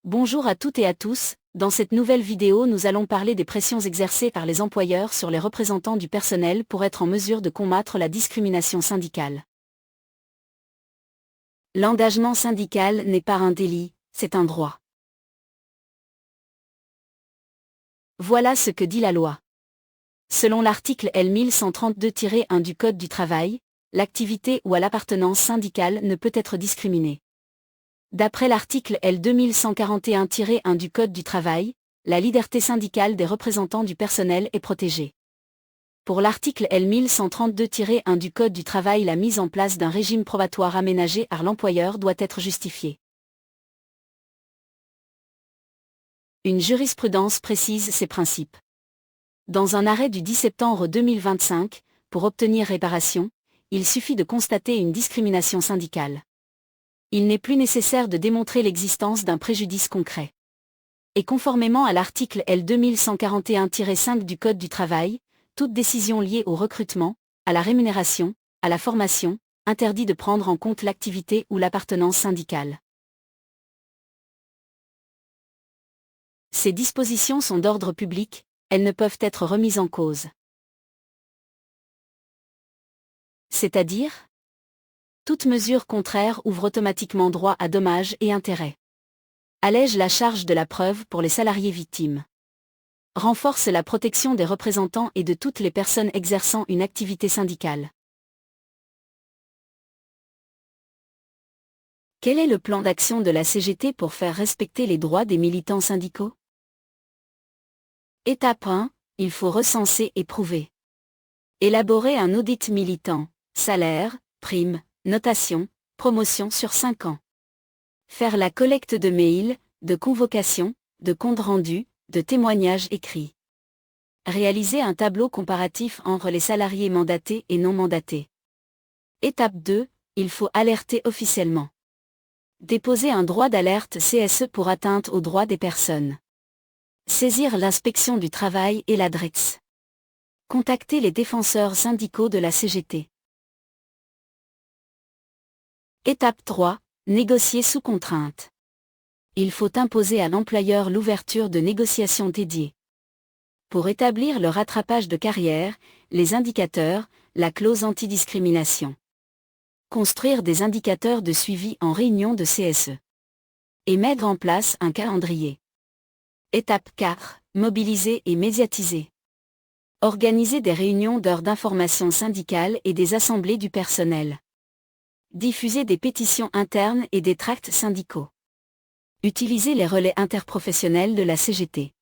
Bonjour à toutes et à tous, dans cette nouvelle vidéo nous allons parler des pressions exercées par les employeurs sur les représentants du personnel pour être en mesure de combattre la discrimination syndicale. L'engagement syndical n'est pas un délit, c'est un droit. Voilà ce que dit la loi. Selon l'article L 1132-1 du Code du travail, l'activité ou à l'appartenance syndicale ne peut être discriminée. D'après l'article L 2141-1 du Code du travail, la liberté syndicale des représentants du personnel est protégée. Pour l'article L 1132-1 du Code du travail, la mise en place d'un régime probatoire aménagé par l'employeur doit être justifiée. Une jurisprudence précise ces principes. Dans un arrêt du 10 septembre 2025, pour obtenir réparation, il suffit de constater une discrimination syndicale. Il n'est plus nécessaire de démontrer l'existence d'un préjudice concret. Et conformément à l'article L 2141-5 du Code du travail, toute décision liée au recrutement, à la rémunération, à la formation, interdit de prendre en compte l'activité ou l'appartenance syndicale. Ces dispositions sont d'ordre public, elles ne peuvent être remises en cause. C'est-à-dire ? Toute mesure contraire ouvre automatiquement droit à dommages et intérêts. Allège la charge de la preuve pour les salariés victimes. Renforce la protection des représentants et de toutes les personnes exerçant une activité syndicale. Quel est le plan d'action de la CGT pour faire respecter les droits des militants syndicaux ? Étape 1, il faut recenser et prouver. Élaborer un audit militant, salaire, primes, notation, promotion sur 5 ans. Faire la collecte de mails, de convocations, de comptes rendus, de témoignages écrits. Réaliser un tableau comparatif entre les salariés mandatés et non mandatés. Étape 2, il faut alerter officiellement. Déposer un droit d'alerte CSE pour atteinte aux droits des personnes. Saisir l'inspection du travail et la DREX. Contacter les défenseurs syndicaux de la CGT. Étape 3, négocier sous contrainte. Il faut imposer à l'employeur l'ouverture de négociations dédiées. Pour établir le rattrapage de carrière, les indicateurs, la clause antidiscrimination. Construire des indicateurs de suivi en réunion de CSE. Et mettre en place un calendrier. Étape 4, mobiliser et médiatiser. Organiser des réunions d'heures d'information syndicale et des assemblées du personnel. Diffuser des pétitions internes et des tracts syndicaux. Utiliser les relais interprofessionnels de la CGT.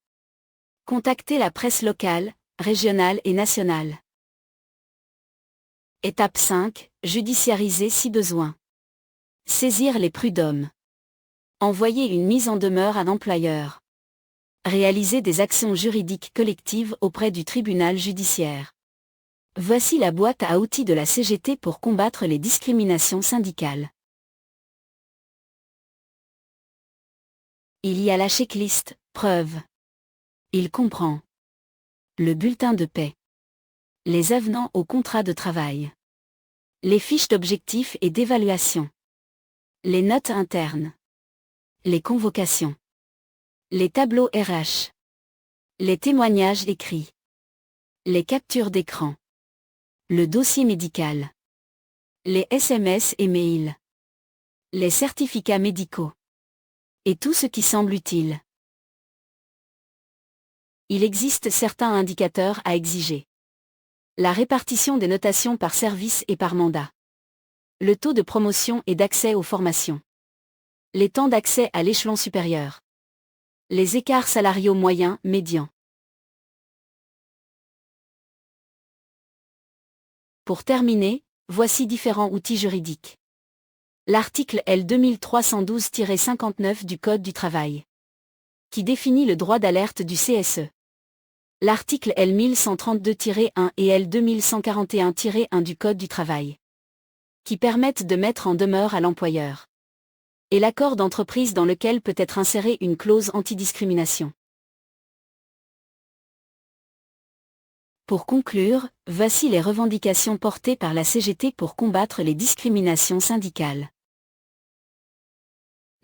Contacter la presse locale, régionale et nationale. Étape 5, judiciariser si besoin. Saisir les prud'hommes. Envoyer une mise en demeure à l'employeur. Réaliser des actions juridiques collectives auprès du tribunal judiciaire. Voici la boîte à outils de la CGT pour combattre les discriminations syndicales. Il y a la checklist, preuve. Il comprend le bulletin de paie, les avenants au contrat de travail, les fiches d'objectifs et d'évaluation, les notes internes, les convocations, les tableaux RH, les témoignages écrits, les captures d'écran, le dossier médical, les SMS et mails, les certificats médicaux, et tout ce qui semble utile. Il existe certains indicateurs à exiger. La répartition des notations par service et par mandat. Le taux de promotion et d'accès aux formations. Les temps d'accès à l'échelon supérieur. Les écarts salariaux moyens, médians. Pour terminer, voici différents outils juridiques. L'article L 2312-59 du Code du travail, qui définit le droit d'alerte du CSE. L'article L 1132-1 et L 2141-1 du Code du travail, qui permettent de mettre en demeure à l'employeur. Et l'accord d'entreprise dans lequel peut être insérée une clause antidiscrimination. Pour conclure, voici les revendications portées par la CGT pour combattre les discriminations syndicales.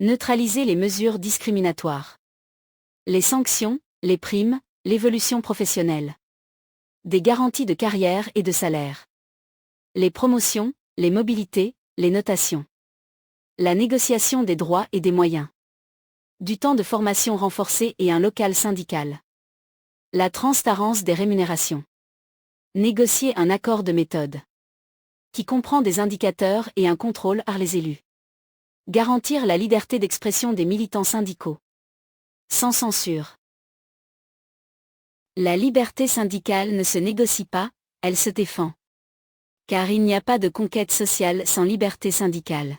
Neutraliser les mesures discriminatoires. Les sanctions, les primes, l'évolution professionnelle. Des garanties de carrière et de salaire. Les promotions, les mobilités, les notations. La négociation des droits et des moyens. Du temps de formation renforcé et un local syndical. La transparence des rémunérations. Négocier un accord de méthode. Qui comprend des indicateurs et un contrôle par les élus. Garantir la liberté d'expression des militants syndicaux. Sans censure. La liberté syndicale ne se négocie pas, elle se défend. Car il n'y a pas de conquête sociale sans liberté syndicale.